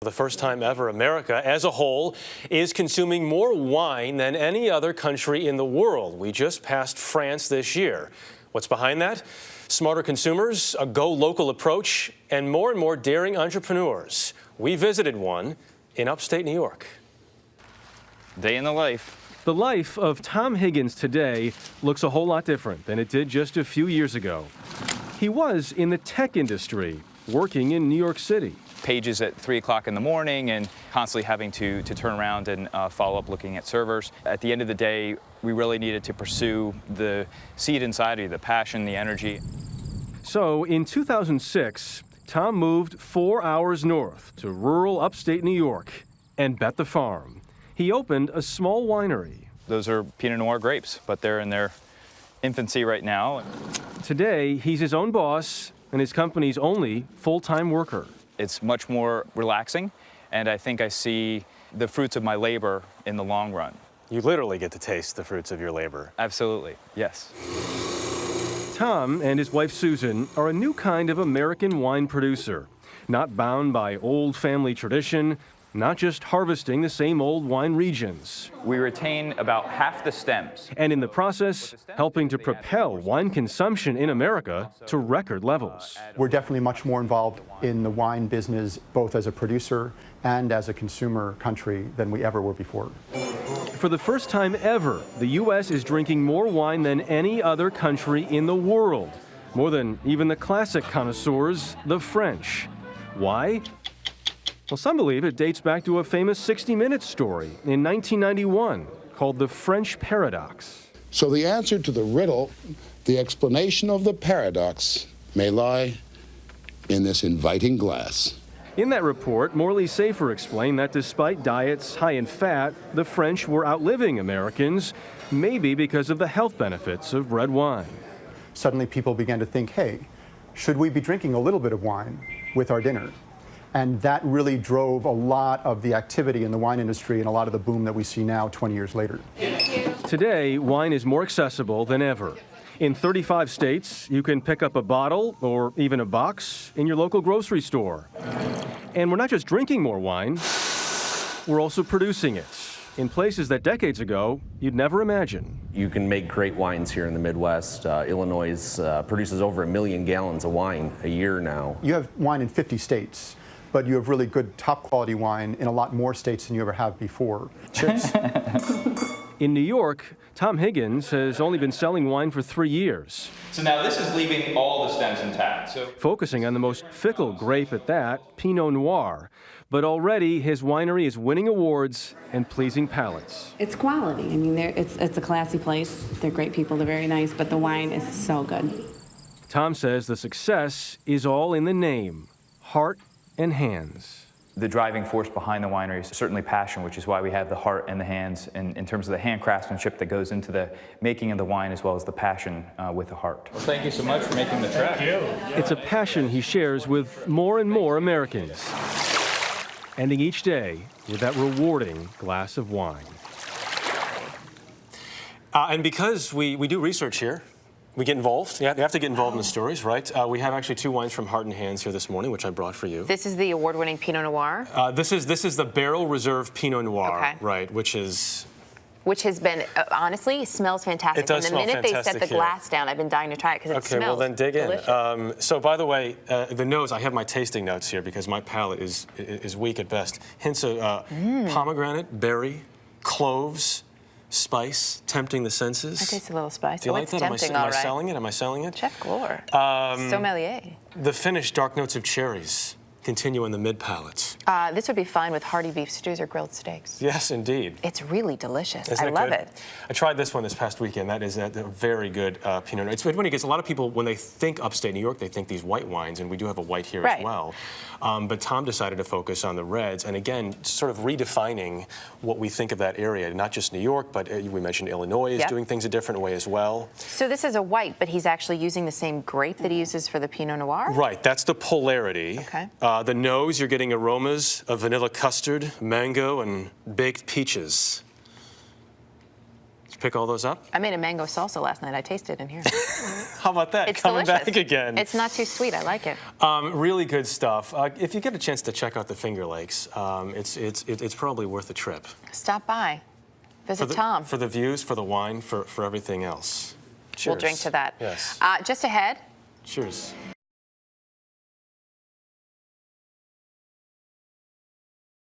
the first time ever, America as a whole is consuming more wine than any other country in the world. We just passed France this year. What's behind that? Smarter consumers, a go-local approach, and more daring entrepreneurs. We visited one in upstate New York. Day in the life. The life of Tom Higgins today looks a whole lot different than it did just a few years ago. He was in the tech industry, working in New York City. Pages at 3 o'clock in the morning and constantly having to turn around and follow up looking at servers. At the end of the day, we really needed to pursue the seed inside of you, the passion, the energy. So in 2006, Tom moved 4 hours north to rural upstate New York and bet the farm. He opened a small winery. Those are Pinot Noir grapes, but they're in their infancy right now. Today, he's his own boss and his company's only full-time worker. It's much more relaxing, and I think I see the fruits of my labor in the long run. You literally get to taste the fruits of your labor. Absolutely, yes. Tom and his wife Susan are a new kind of American wine producer, not bound by old family tradition, not just harvesting the same old wine regions. We retain about half the stems. And in the process, helping to propel wine consumption in America to record levels. We're definitely much more involved in the wine business, both as a producer and as a consumer country, than we ever were before. For the first time ever, the U.S. is drinking more wine than any other country in the world, more than even the classic connoisseurs, the French. Why? Well, some believe it dates back to a famous 60 Minutes story in 1991 called The French Paradox. So the answer to the riddle, the explanation of the paradox, may lie in this inviting glass. In that report, Morley Safer explained that despite diets high in fat, the French were outliving Americans, maybe because of the health benefits of red wine. Suddenly people began to think, hey, should we be drinking a little bit of wine with our dinner? And that really drove a lot of the activity in the wine industry and a lot of the boom that we see now 20 years later. Today, wine is more accessible than ever. In 35 states, you can pick up a bottle or even a box in your local grocery store. And we're not just drinking more wine, we're also producing it in places that decades ago you'd never imagine. You can make great wines here in the Midwest. Illinois produces over 1 million gallons of wine a year now. You have wine in 50 states, but you have really good top quality wine in a lot more states than you ever have before. Chips. In New York, Tom Higgins has only been selling wine for 3 years. So now this is leaving all the stems intact. Focusing on the most fickle grape at that, Pinot Noir. But already his winery is winning awards and pleasing palates. It's quality. I mean, it's a classy place. They're great people. They're very nice, but the wine is so good. Tom says the success is all in the name, heart and hands. The driving force behind the winery is certainly passion, which is why we have the heart and the hands in terms of the hand craftsmanship that goes into the making of the wine, as well as the passion with the heart. Well, thank you so much for making the trek. Thank you. It's a passion he shares with more and more Americans, ending each day with that rewarding glass of wine. And because we do research here, we get involved. You have to get involved in the stories, right? We have actually 2 wines from Heart and Hands here this morning, which I brought for you. This is the award-winning Pinot Noir? This is the Barrel Reserve Pinot Noir, okay. Right, which has been, honestly, smells fantastic. It does and the smell minute they set the fantastic glass down, I've been dying to try it because it smells Okay, well then dig delicious. in. So by the way, the nose, I have my tasting notes here because my palate is weak at best. Hints of pomegranate, berry, cloves, spice, tempting the senses. I taste a little spice. Do you like that? Am I Right. selling it? Am I selling it? Chef Glor. Sommelier. The finished dark notes of cherries continue in the mid palates. This would be fine with hearty beef stews or grilled steaks. Yes, indeed. It's really delicious. Isn't I love good? it. I tried this one this past weekend. That is a very good Pinot Noir. It's funny because a lot of people, when they think upstate New York, they think these white wines, and we do have a white here Right. as well. But Tom decided to focus on the reds, and again, sort of redefining what we think of that area. Not just New York, but we mentioned Illinois is doing things a different way as well. So this is a white, but he's actually using the same grape that he uses for the Pinot Noir? Right, that's the polarity. Okay. The nose, you're getting aromas of vanilla custard, mango, and baked peaches. Did you pick all those up? I made a mango salsa last night. I tasted in here. How about that? It's Coming delicious. back again. It's not too sweet. I like it. Really good stuff. If you get a chance to check out the Finger Lakes, it's probably worth a trip. Stop by. Visit Tom. For the views, for the wine, for everything else. Cheers. We'll drink to that. Yes. Just ahead. Cheers.